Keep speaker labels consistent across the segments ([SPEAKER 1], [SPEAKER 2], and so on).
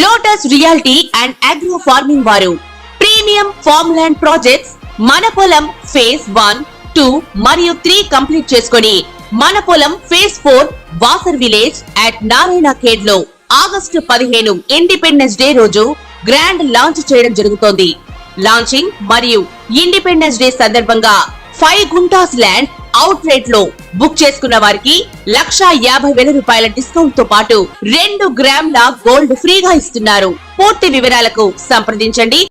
[SPEAKER 1] Lotus reality and agro farming వారు premium farm land projects మన పొలం ఫేజ్ 1, 2 మరియు 3 కంప్లీట్ చేసుకొని మన పొలం phase 4 Wasar village at Narayana Khed లో ఆగస్టు 15 ఇండిపెండెన్స్ డే రోజు గ్రాండ్ లాంచ్ చేయడం జరుగుతోంది. లాంచింగ్ మరియు ఇండిపెండెన్స్ డే సందర్భంగా 5 గుంటాస్ ల్యాండ్ అవుట్ రేట్ లో బుక్ చేసుకున్న వారికి 1,50,000 రూపాయల డిస్కౌంట్ తో పాటు 2 గ్రాముల గోల్డ్ ఫ్రీగా ఇస్తున్నారు. పూర్తి వివరాలకు సంప్రదించండి.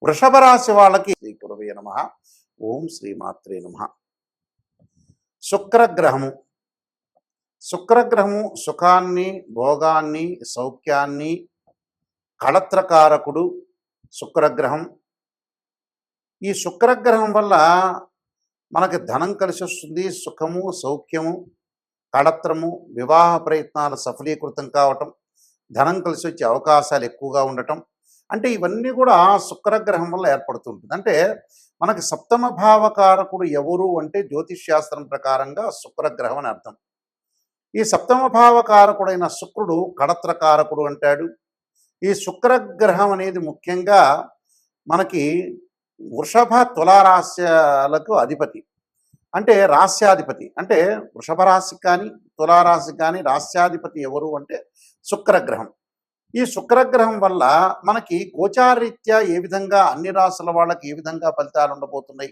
[SPEAKER 2] వృషభ రాశి వాళ్ళకి శ్రీ గురవే నమః. ఓం శ్రీమాత్రే నమః. శుక్రగ్రహము సుఖాన్ని, భోగాన్ని, సౌఖ్యాన్ని, కళత్రకారకుడు శుక్రగ్రహం. ఈ శుక్రగ్రహం వల్ల మనకి ధనం కలిసి వస్తుంది, సుఖము, సౌఖ్యము, కళత్రము, వివాహ ప్రయత్నాలు సఫలీకృతం కావటం, ధనం కలిసి వచ్చే అవకాశాలు ఎక్కువగా ఉండటం, అంటే ఇవన్నీ కూడా శుక్రగ్రహం వల్ల ఏర్పడుతుంటుంది. అంటే మనకి సప్తమ భావకారకుడు ఎవరు అంటే జ్యోతిష్ శాస్త్రం ప్రకారంగా శుక్రగ్రహం అని అర్థం. ఈ సప్తమ భావకారకుడైన శుక్రుడు కళత్రకారకుడు అంటాడు. ఈ శుక్రగ్రహం అనేది ముఖ్యంగా మనకి వృషభ తులారాశ్యాలకు అధిపతి, అంటే రాస్యాధిపతి. అంటే వృషభ రాశి కానీ తులారాశి కానీ రాస్యాధిపతి ఎవరు అంటే శుక్రగ్రహం. ఈ శుక్రగ్రహం వల్ల మనకి గోచారరీత్యా ఏ విధంగా అన్ని రాశుల వాళ్ళకి ఏ విధంగా ఫలితాలు ఉండబోతున్నాయి,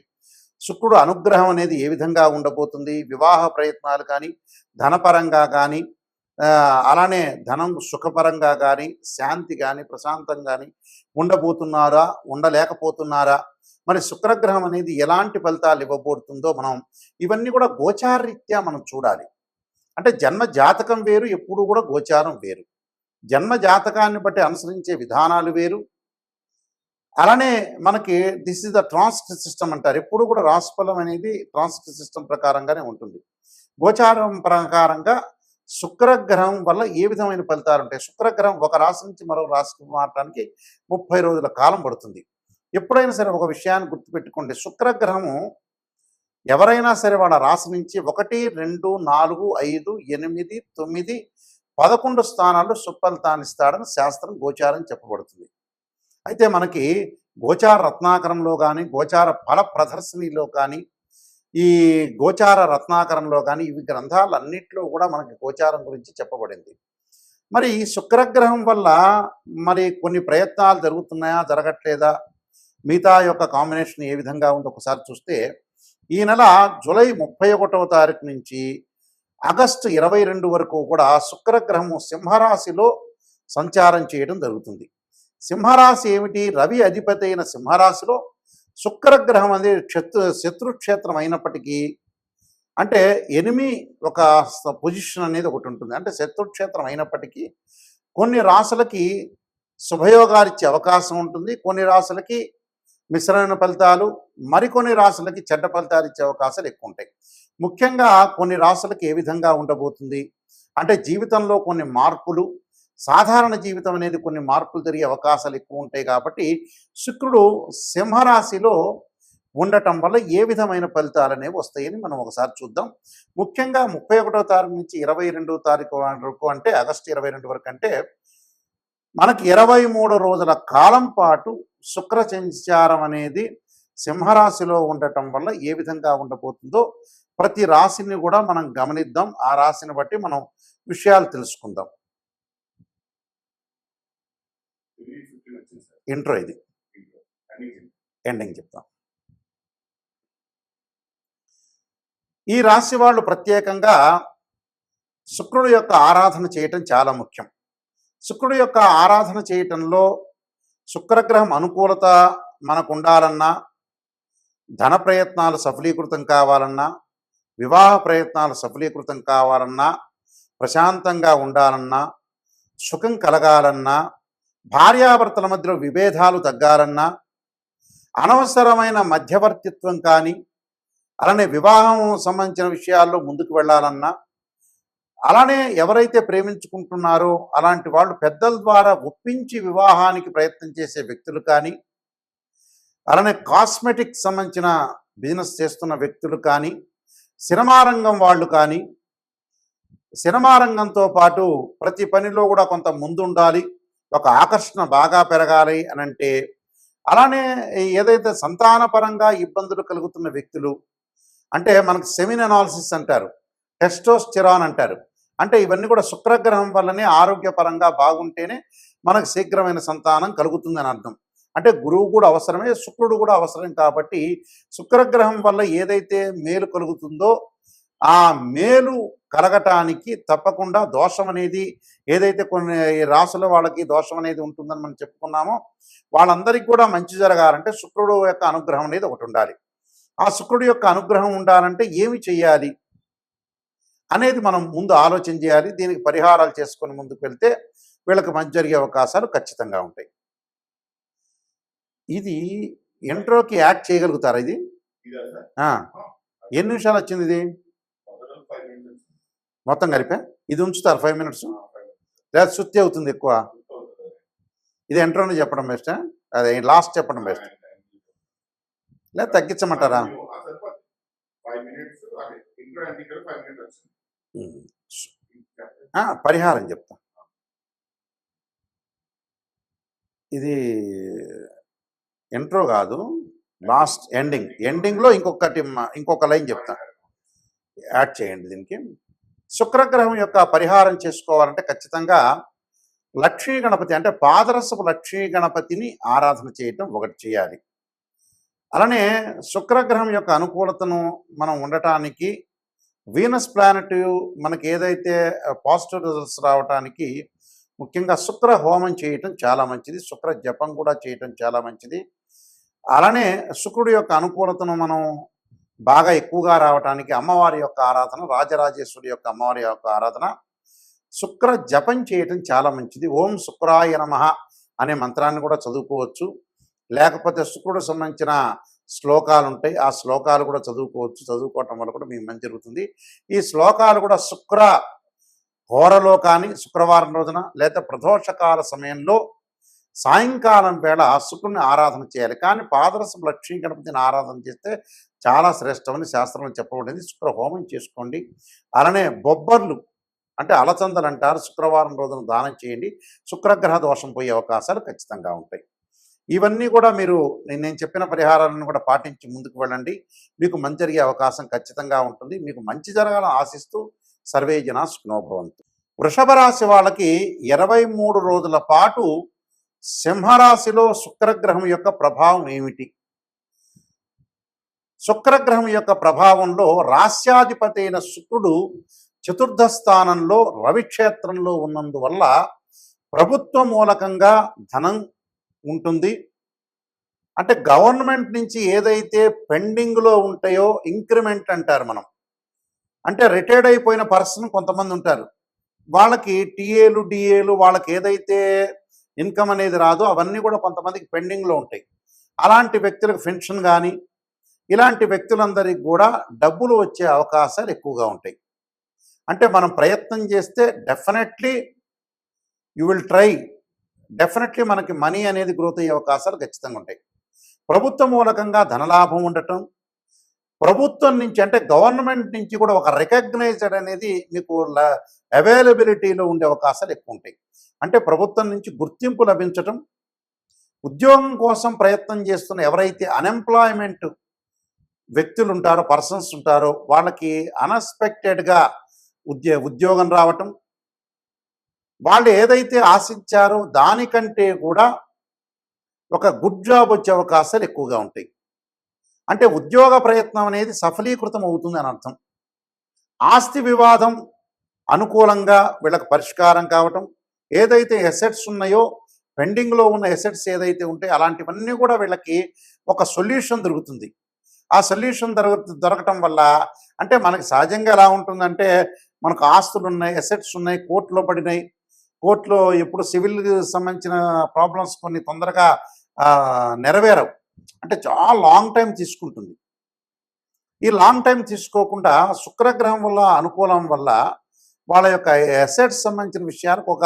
[SPEAKER 2] శుక్రుడు అనుగ్రహం అనేది ఏ విధంగా ఉండబోతుంది, వివాహ ప్రయత్నాలు కానీ ధనపరంగా కానీ అలానే ధనం సుఖపరంగా కానీ శాంతి కానీ ప్రశాంతం కానీ ఉండబోతున్నారా, ఉండలేకపోతున్నారా, మరి శుక్రగ్రహం అనేది ఎలాంటి ఫలితాలు ఇవ్వబోతుందో మనం ఇవన్నీ కూడా గోచారరీత్యా మనం చూడాలి. అంటే జన్మ జాతకం వేరు, ఎప్పుడు కూడా గోచారం వేరు. జన్మ జాతకాన్ని బట్టి అనుసరించే విధానాలు వేరు. అలానే మనకి this is the transcript system అంటారు. ఎప్పుడు కూడా రాశిఫలం అనేది ట్రాన్స్క్రిప్ట్ సిస్టమ్ ప్రకారంగానే ఉంటుంది. గోచారం ప్రకారంగా శుక్రగ్రహం వల్ల ఏ విధమైన ఫలితాలు ఉంటాయి. శుక్రగ్రహం ఒక రాశి నుంచి మరో రాశికి మారడానికి 30 రోజుల కాలం పడుతుంది. ఎప్పుడైనా సరే ఒక విషయాన్ని గుర్తుపెట్టుకోండి, శుక్రగ్రహము ఎవరైనా సరే వాళ్ళ రాశి నుంచి 1, 2, 4, 5, 8, 9, 11 స్థానాల్లో సుఫలితాన్ని ఇస్తాడని శాస్త్రం గోచారం చెప్పబడుతుంది. అయితే మనకి గోచార రత్నాకరంలో కానీ గోచార ఫల ప్రదర్శనలో కానీ ఈ గోచార రత్నాకరంలో కానీ ఇవి గ్రంథాలన్నింటిలో కూడా మనకి గోచారం గురించి చెప్పబడింది. మరి ఈ శుక్రగ్రహం వల్ల మరి కొన్ని ప్రయత్నాలు జరుగుతున్నాయా, జరగట్లేదా, మిగతా యొక్క కాంబినేషన్ ఏ విధంగా ఉందో ఒకసారి చూస్తే ఈ నెల జూలై 31వ తారీఖు నుంచి ఆగస్టు 22 వరకు కూడా శుక్రగ్రహము సింహరాశిలో సంచారం చేయడం జరుగుతుంది. సింహరాశి ఏమిటి? రవి అధిపతి అయిన సింహరాశిలో శుక్రగ్రహం అనేది శత్రుక్షేత్రం అయినప్పటికీ అంటే ఎనిమి ఒక పొజిషన్ అనేది ఒకటి ఉంటుంది. అంటే శత్రుక్షేత్రం అయినప్పటికీ కొన్ని రాశులకి శుభయోగాలు ఇచ్చే అవకాశం ఉంటుంది, కొన్ని రాశులకి మిశ్రమైన ఫలితాలు, మరికొన్ని రాశులకి చెడ్డ ఫలితాలు ఇచ్చే అవకాశాలు ఎక్కువ ఉంటాయి. ముఖ్యంగా కొన్ని రాశులకి ఏ విధంగా ఉండబోతుంది అంటే జీవితంలో కొన్ని మార్పులు, సాధారణ జీవితం అనేది కొన్ని మార్పులు జరిగే అవకాశాలు ఎక్కువ ఉంటాయి. కాబట్టి శుక్రుడు సింహరాశిలో ఉండటం వల్ల ఏ విధమైన ఫలితాలు అనేవి వస్తాయని మనం ఒకసారి చూద్దాం. ముఖ్యంగా 31వ తారీఖు నుంచి 22వ తారీఖు వరకు అంటే ఆగస్టు 22 వరకు అంటే మనకి 23 రోజుల కాలం పాటు శుక్ర సంచారం అనేది సింహరాశిలో ఉండటం వల్ల ఏ విధంగా ఉండబోతుందో ప్రతి రాశిని కూడా మనం గమనిద్దాం. ఆ రాశిని బట్టి మనం విషయాలు తెలుసుకుందాం. ఇంట్రో ఇది, ఎండింగ్ చెప్తాం. ఈ రాశి వాళ్ళు ప్రత్యేకంగా శుక్రుడు యొక్క ఆరాధన చేయటం చాలా ముఖ్యం. శుక్రుడు యొక్క ఆరాధన చేయటంలో శుక్రగ్రహం అనుకూలత మనకు ఉండాలన్నా, ధన ప్రయత్నాలు సఫలీకృతం కావాలన్నా, వివాహ ప్రయత్నాలు సఫలీకృతం కావాలన్నా, ప్రశాంతంగా ఉండాలన్నా, సుఖం కలగాలన్నా, భార్యాభర్తల మధ్యలో విభేదాలు తగ్గాలన్నా, అనవసరమైన మధ్యవర్తిత్వం కానీ, అలానే వివాహం సంబంధించిన విషయాల్లో ముందుకు వెళ్ళాలన్నా, అలానే ఎవరైతే ప్రేమించుకుంటున్నారో అలాంటి వాళ్ళు పెద్దల ద్వారా ఒప్పించి వివాహానికి ప్రయత్నం చేసే వ్యక్తులు కానీ, అలానే కాస్మెటిక్ సంబంధించిన బిజినెస్ చేస్తున్న వ్యక్తులు కానీ, సినిమా రంగం వాళ్ళు కానీ, సినిమా రంగంతో పాటు ప్రతి పనిలో కూడా కొంత ముందుండాలి, ఒక ఆకర్షణ బాగా పెరగాలి అని అంటే, అలానే ఏదైతే సంతానపరంగా ఇబ్బందులు కలుగుతున్న వ్యక్తులు, అంటే మనకు సెమిన్ అనాలిసిస్ అంటారు, టెస్టోస్టెరాన్ అంటారు, అంటే ఇవన్నీ కూడా శుక్రగ్రహం వల్లనే ఆరోగ్యపరంగా బాగుంటేనే మనకు శీఘ్రమైన సంతానం కలుగుతుందని అర్థం. అంటే గురువు కూడా అవసరమే, శుక్రుడు కూడా అవసరం. కాబట్టి శుక్రగ్రహం వల్ల ఏదైతే మేలు కలుగుతుందో ఆ మేలు కలగటానికి తప్పకుండా దోషం అనేది, ఏదైతే కొన్ని రాసుల వాళ్ళకి దోషం అనేది ఉంటుందని మనం చెప్పుకున్నామో, వాళ్ళందరికీ కూడా మంచి జరగాలంటే శుక్రుడు యొక్క అనుగ్రహం అనేది ఒకటి ఉండాలి. ఆ శుక్రుడు యొక్క అనుగ్రహం ఉండాలంటే ఏమి చేయాలి అనేది మనం ముందు ఆలోచన చేయాలి. దీనికి పరిహారాలు చేసుకొని ముందుకు వెళ్తే వీళ్ళకి మంచి జరిగే అవకాశాలు ఖచ్చితంగా ఉంటాయి. ఇది ఇంట్రోకి యాడ్ చేయగలుగుతారా ఇది? ఎన్ని నిమిషాలు వచ్చింది ఇది మొత్తం కలిపే? ఇది ఉంచుతారు 5 మినిట్స్ లేదా శుద్ధి అవుతుంది ఎక్కువ? ఇది ఇంట్రోని చెప్పడం బెస్ట్, అదే లాస్ట్ చెప్పడం బెస్ట్, లేదా తగ్గించమంటారా? పరిహారం చెప్తా. ఇది ఇంట్రో కాదు, లాస్ట్ ఎండింగ్లో ఇంకొక లైన్ చెప్తా, యాడ్ చేయండి దీనికి. శుక్రగ్రహం యొక్క పరిహారం చేసుకోవాలంటే ఖచ్చితంగా లక్ష్మీ గణపతి, అంటే పాదరసపు లక్ష్మీ గణపతిని ఆరాధన చేయటం ఒకటి చేయాలి. అలానే శుక్రగ్రహం యొక్క అనుకూలతను మనం ఉండటానికి, వీనస్ ప్లానెట్ మనకి ఏదైతే పాజిటివ్ రిజల్ట్స్ రావడానికి ముఖ్యంగా శుక్ర హోమం చేయటం చాలా మంచిది, శుక్ర జపం కూడా చేయటం చాలా మంచిది. అలానే శుక్రుడి యొక్క అనుకూలతను మనం బాగా ఎక్కువగా రావటానికి అమ్మవారి యొక్క ఆరాధన, రాజరాజేశ్వరి యొక్క అమ్మవారి యొక్క ఆరాధన, శుక్ర జపం చేయటం చాలా మంచిది. ఓం శుక్రాయ నమః అనే మంత్రాన్ని కూడా చదువుకోవచ్చు, లేకపోతే శుక్రుడికి సంబంధించిన శ్లోకాలు ఉంటాయి, ఆ శ్లోకాలు కూడా చదువుకోవచ్చు. చదువుకోవటం వల్ల కూడా మీకు మంచి జరుగుతుంది. ఈ శ్లోకాలు కూడా శుక్ర హోరలో కానీ, శుక్రవారం రోజున లేదా ప్రదోషకాల సమయంలో సాయంకాలం వేళ శుక్రుని ఆరాధన చేయాలి. కానీ పాదరసపు లక్ష్మీ గణపతిని ఆరాధన చేస్తే చాలా శ్రేష్టమని శాస్త్రంలో చెప్పబడింది. శుక్ర హోమం చేసుకోండి. అలానే బొబ్బర్లు అంటే అలచందలు అంటారు, శుక్రవారం రోజున దానం చేయండి. శుక్రగ్రహ దోషం పోయే అవకాశాలు ఖచ్చితంగా ఉంటాయి. ఇవన్నీ కూడా మీరు నేను చెప్పిన పరిహారాలను కూడా పాటించి ముందుకు వెళ్ళండి, మీకు మంచి జరిగే అవకాశం ఖచ్చితంగా ఉంటుంది. మీకు మంచి జరగాలని ఆశిస్తూ సర్వే జనా సుఖినో భవంతు. వృషభ రాశి వాళ్ళకి 23 రోజుల పాటు సింహరాశిలో శుక్రగ్రహం యొక్క ప్రభావం ఏమిటి? శుక్రగ్రహం యొక్క ప్రభావంలో రాస్యాధిపతి అయిన శుక్రుడు చతుర్థ స్థానంలో రవిక్షేత్రంలో ఉన్నందువల్ల ప్రభుత్వ మూలకంగా ధనం ఉంటుంది. అంటే గవర్నమెంట్ నుంచి ఏదైతే పెండింగ్లో ఉంటాయో, ఇంక్రిమెంట్ అంటారు మనం, అంటే రిటైర్డ్ అయిపోయిన పర్సన్ కొంతమంది ఉంటారు, వాళ్ళకి టీఏలు డిఏలు వాళ్ళకి ఏదైతే ఇన్కమ్ అనేది రాదో అవన్నీ కూడా కొంతమందికి పెండింగ్లో ఉంటాయి. అలాంటి వ్యక్తులకు పెన్షన్ కానీ, ఇలాంటి వ్యక్తులందరికీ కూడా డబ్బులు వచ్చే అవకాశాలు ఎక్కువగా ఉంటాయి. అంటే మనం ప్రయత్నం చేస్తే definitely you will try, definitely మనకి మనీ అనేది గ్రోత్ అయ్యే అవకాశాలు ఖచ్చితంగా ఉంటాయి. ప్రభుత్వ మూలకంగా ధనలాభం ఉండటం, ప్రభుత్వం నుంచి అంటే గవర్నమెంట్ నుంచి కూడా ఒక రికగ్నైజ్డ్ అనేది మీకు అవైలబిలిటీలో ఉండే అవకాశాలు ఎక్కువ ఉంటాయి. అంటే ప్రభుత్వం నుంచి గుర్తింపు లభించటం, ఉద్యోగం కోసం ప్రయత్నం చేస్తున్న ఎవరైతే అన్ఎంప్లాయ్మెంట్ వ్యక్తులు ఉంటారో, పర్సన్స్ ఉంటారో, వాళ్ళకి అన్ఎక్స్పెక్టెడ్గా ఉద్యోగం రావటం, వాళ్ళు ఏదైతే ఆశించారో దానికంటే కూడా ఒక గుడ్ జాబ్ వచ్చే అవకాశాలు ఎక్కువగా ఉంటాయి. అంటే ఉద్యోగ ప్రయత్నం అనేది సఫలీకృతం అవుతుంది అని అర్థం. ఆస్తి వివాదం అనుకూలంగా వీళ్ళకి పరిష్కారం కావటం, ఏదైతే ఎసెట్స్ ఉన్నాయో, పెండింగ్లో ఉన్న ఎసెట్స్ ఏదైతే ఉంటాయో అలాంటివన్నీ కూడా వీళ్ళకి ఒక సొల్యూషన్ దొరుకుతుంది. ఆ సొల్యూషన్ దొరకటం వల్ల అంటే మనకి సహజంగా ఎలా ఉంటుందంటే, మనకు ఆస్తులు ఉన్నాయి, ఎసెట్స్ ఉన్నాయి, కోర్టులో పడినాయి, కోర్టులో ఎప్పుడు సివిల్ సంబంధించిన ప్రాబ్లమ్స్ కొన్ని తొందరగా నెరవేరవు, అంటే చాలా లాంగ్ టైం తీసుకుంటుంది. ఈ లాంగ్ టైం తీసుకోకుండా శుక్రగ్రహం వల్ల అనుకూలం వల్ల వాళ్ళ యొక్క ఎసెట్స్ సంబంధించిన విషయాలకు ఒక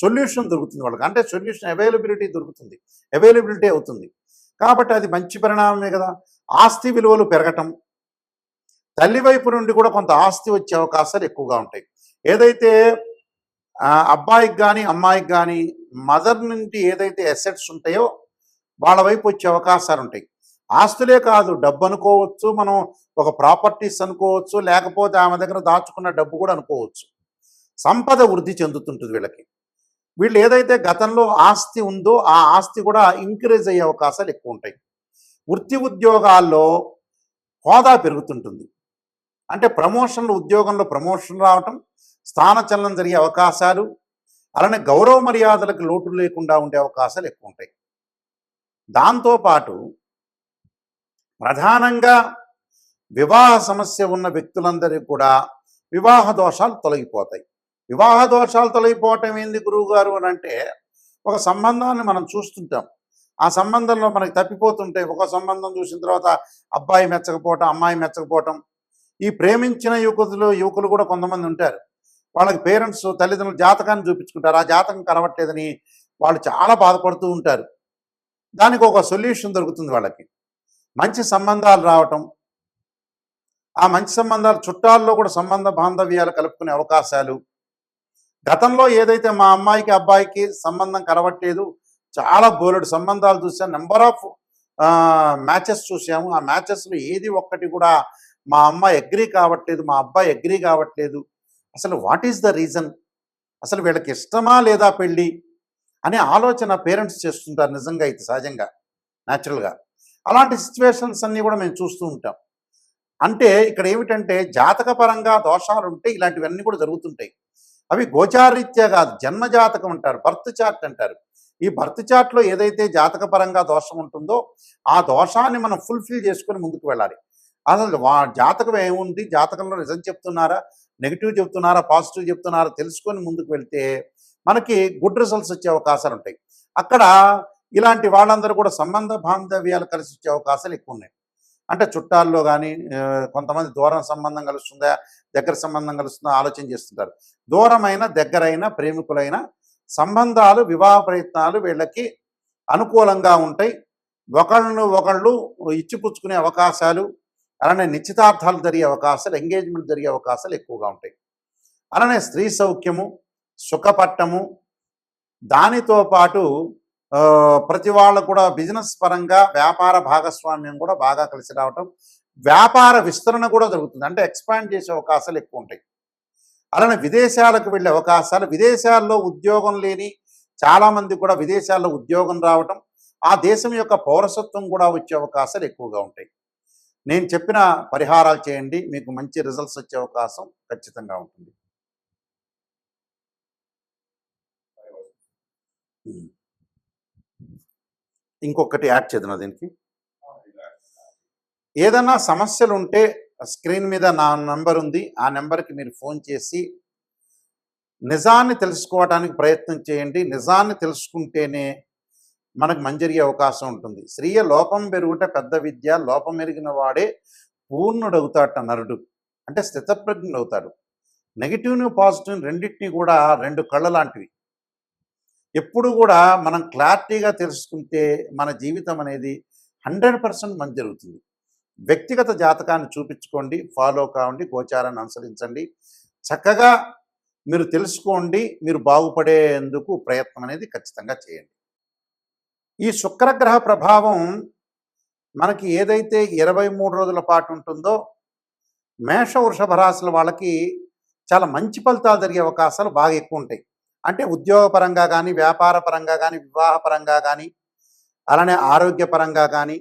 [SPEAKER 2] సొల్యూషన్ దొరుకుతుంది వాళ్ళకి, అంటే సొల్యూషన్ అవైలబిలిటీ అవుతుంది. కాబట్టి అది మంచి పరిణామమే కదా. ఆస్తి విలువలు పెరగటం, తల్లి వైపు నుండి కూడా కొంత ఆస్తి వచ్చే అవకాశాలు ఎక్కువగా ఉంటాయి. ఏదైతే అబ్బాయికి కానీ అమ్మాయికి కానీ మదర్ నుండి ఏదైతే అసెట్స్ ఉంటాయో వాళ్ళ వైపు వచ్చే అవకాశాలు ఉంటాయి. ఆస్తులే కాదు, డబ్బు అనుకోవచ్చు, మనం ఒక ప్రాపర్టీస్ అనుకోవచ్చు, లేకపోతే ఆమె దగ్గర దాచుకున్న డబ్బు కూడా అనుకోవచ్చు. సంపద వృద్ధి చెందుతుంటుంది వీళ్ళకి. వీళ్ళు ఏదైతే గతంలో ఆస్తి ఉందో ఆ ఆస్తి కూడా ఇంక్రీజ్ అయ్యే అవకాశాలు ఎక్కువ ఉంటాయి. వృత్తి ఉద్యోగాల్లో హోదా పెరుగుతుంటుంది. అంటే ప్రమోషన్లు, ఉద్యోగంలో ప్రమోషన్ రావటం, స్థానచలనం జరిగే అవకాశాలు, అలానే గౌరవ మర్యాదలకు లోటు లేకుండా ఉండే అవకాశాలు ఎక్కువ ఉంటాయి. దాంతోపాటు ప్రధానంగా వివాహ సమస్య ఉన్న వ్యక్తులందరికీ కూడా వివాహ దోషాలు తొలగిపోతాయి. వివాహ దోషాలు తొలగిపోవటం ఏంది గురువుగారు అని అంటే, ఒక సంబంధాన్ని మనం చూస్తుంటాం, ఆ సంబంధంలో మనకి తప్పిపోతుంటే, ఒక సంబంధం చూసిన తర్వాత అబ్బాయి మెచ్చకపోవటం, అమ్మాయి మెచ్చకపోవటం, ఈ ప్రేమించిన యువకులు కూడా కొంతమంది ఉంటారు. వాళ్ళకి పేరెంట్స్, తల్లిదండ్రులు జాతకాన్ని చూపించుకుంటారు, ఆ జాతకం కనబట్టలేదని వాళ్ళు చాలా బాధపడుతూ ఉంటారు. దానికి ఒక సొల్యూషన్ దొరుకుతుంది వాళ్ళకి. మంచి సంబంధాలు రావటం, ఆ మంచి సంబంధాలు చుట్టాల్లో కూడా సంబంధ బాంధవ్యాలు కలుపుకునే అవకాశాలు. గతంలో ఏదైతే మా అమ్మాయికి అబ్బాయికి సంబంధం కలవట్లేదు, చాలా బోలెడు సంబంధాలు చూసాం, నెంబర్ ఆఫ్ మ్యాచెస్ చూసాము, ఆ మ్యాచెస్లో ఏది ఒక్కటి కూడా మా అమ్మాయి అగ్రీ కావట్లేదు, మా అబ్బాయి అగ్రీ కావట్లేదు, అసలు వాట్ ఈస్ ద రీజన్, అసలు వీళ్ళకి ఇష్టమా లేదా పెళ్ళి అనే ఆలోచన పేరెంట్స్ చేస్తుంటారు. నిజంగా అయితే సహజంగా న్యాచురల్గా అలాంటి సిచ్యువేషన్స్ అన్నీ కూడా మేము చూస్తూ ఉంటాం. అంటే ఇక్కడ ఏమిటంటే జాతకపరంగా దోషాలు ఉంటే ఇలాంటివన్నీ కూడా జరుగుతుంటాయి. అవి గోచారీత్యా కాదు, జన్మజాతకం అంటారు, బర్త్ చార్ట్ అంటారు. ఈ బర్త్ చార్ట్లో ఏదైతే జాతకపరంగా దోషం ఉంటుందో ఆ దోషాన్ని మనం ఫుల్ఫిల్ చేసుకొని ముందుకు వెళ్ళాలి. అసలు జాతకం ఏముంది, జాతకంలో నిజం చెప్తున్నారా, నెగిటివ్ చెప్తున్నారా, పాజిటివ్ చెప్తున్నారా తెలుసుకొని ముందుకు వెళ్తే మనకి గుడ్ రిజల్ట్స్ వచ్చే అవకాశాలు ఉంటాయి. అక్కడ ఇలాంటి వాళ్ళందరూ కూడా సంబంధ బాంధవ్యాలు కలిసి వచ్చే అవకాశాలు ఎక్కువ ఉన్నాయి. అంటే చుట్టాల్లో కానీ కొంతమంది దూరం సంబంధం కలుస్తుందా, దగ్గర సంబంధం కలుస్తుందా ఆలోచన చేస్తుంటారు. దూరమైన దగ్గరైన ప్రేమికులైన సంబంధాలు, వివాహ ప్రయత్నాలు వీళ్ళకి అనుకూలంగా ఉంటాయి. ఒకళ్ళు ఇచ్చిపుచ్చుకునే అవకాశాలు, అలానే నిశ్చితార్థాలు జరిగే అవకాశాలు, ఎంగేజ్మెంట్ జరిగే అవకాశాలు ఎక్కువగా ఉంటాయి. అలానే స్త్రీ సౌఖ్యము, సుఖపట్టము, దానితో పాటు ప్రతి వాళ్ళు కూడా బిజినెస్ పరంగా వ్యాపార భాగస్వామ్యం కూడా బాగా కలిసి రావటం, వ్యాపార విస్తరణ కూడా జరుగుతుంది, అంటే ఎక్స్పాండ్ చేసే అవకాశాలు ఎక్కువ ఉంటాయి. అలానే విదేశాలకు వెళ్ళే అవకాశాలు, విదేశాల్లో ఉద్యోగం లేని చాలామంది కూడా విదేశాల్లో ఉద్యోగం రావటం, ఆ దేశం యొక్క పౌరసత్వం కూడా వచ్చే అవకాశాలు ఎక్కువగా ఉంటాయి. నేను చెప్పిన పరిహారాలు చేయండి, మీకు మంచి రిజల్ట్స్ వచ్చే అవకాశం ఖచ్చితంగా ఉంటుంది. ఇంకొకటి యాడ్ చేద్దాం దీనికి. ఏదైనా సమస్యలు ఉంటే స్క్రీన్ మీద నా నెంబర్ ఉంది, ఆ నెంబర్కి మీరు ఫోన్ చేసి నిజాన్ని తెలుసుకోవడానికి ప్రయత్నం చేయండి. నిజాన్ని తెలుసుకుంటేనే మనకు మంచి జరిగే అవకాశం ఉంటుంది. స్త్రీయ లోపం పెరుగుట పెద్ద విద్య, లోపం ఎరిగిన వాడే పూర్ణుడవుతాట నరుడు, అంటే స్థితప్రజ్ఞుడు అవుతాడు. నెగిటివ్ని పాజిటివ్ రెండింటినీ కూడా రెండు కళ్ళ లాంటివి. ఎప్పుడు కూడా మనం క్లారిటీగా తెలుసుకుంటే మన జీవితం అనేది 100% మంచి జరుగుతుంది. వ్యక్తిగత జాతకాన్ని చూపించుకోండి, ఫాలో కావండి, గోచారాన్ని అనుసరించండి, చక్కగా మీరు తెలుసుకోండి, మీరు బాగుపడేందుకు ప్రయత్నం అనేది ఖచ్చితంగా చేయండి. ఈ శుక్రగ్రహ ప్రభావం మనకి ఏదైతే 23 రోజుల పాటు ఉంటుందో మేష వృషభ రాశుల వాళ్ళకి చాలా మంచి ఫలితాలు జరిగే అవకాశాలు బాగా ఎక్కువ ఉంటాయి. అంటే ఉద్యోగపరంగా కానీ, వ్యాపార పరంగా కానీ, వివాహపరంగా కానీ, అలానే ఆరోగ్యపరంగా కానీ,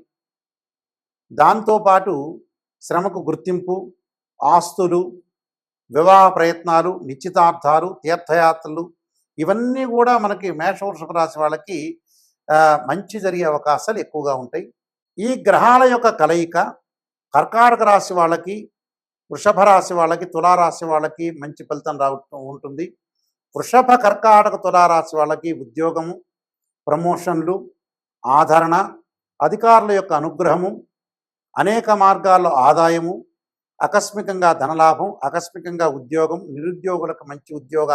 [SPEAKER 2] దాంతోపాటు శ్రమకు గుర్తింపు, ఆస్తులు, వివాహ ప్రయత్నాలు, నిశ్చితార్థాలు, తీర్థయాత్రలు, ఇవన్నీ కూడా మనకి మేష వృషభ రాశి వాళ్ళకి మంచి జరిగే అవకాశాలు ఎక్కువగా ఉంటాయి. ఈ గ్రహాల యొక్క కలయిక కర్కాటక రాశి వాళ్ళకి, వృషభ రాశి వాళ్ళకి, తులారాశి వాళ్ళకి మంచి ఫలితం ఉంటుంది. వృషభ, కర్కాటక, తులారాశి వాళ్ళకి ఉద్యోగము, ప్రమోషన్లు, ఆదరణ, అధికారుల యొక్క అనుగ్రహము, అనేక మార్గాల్లో ఆదాయము, ఆకస్మికంగా ధనలాభం, ఆకస్మికంగా ఉద్యోగం, నిరుద్యోగులకు మంచి ఉద్యోగ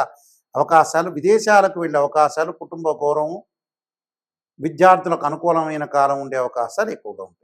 [SPEAKER 2] అవకాశాలు, విదేశాలకు వెళ్ళే అవకాశాలు, కుటుంబ గౌరవం, విద్యార్థులకు అనుకూలమైన కాలం ఉండే అవకాశాలు ఎక్కువగా ఉంటాయి.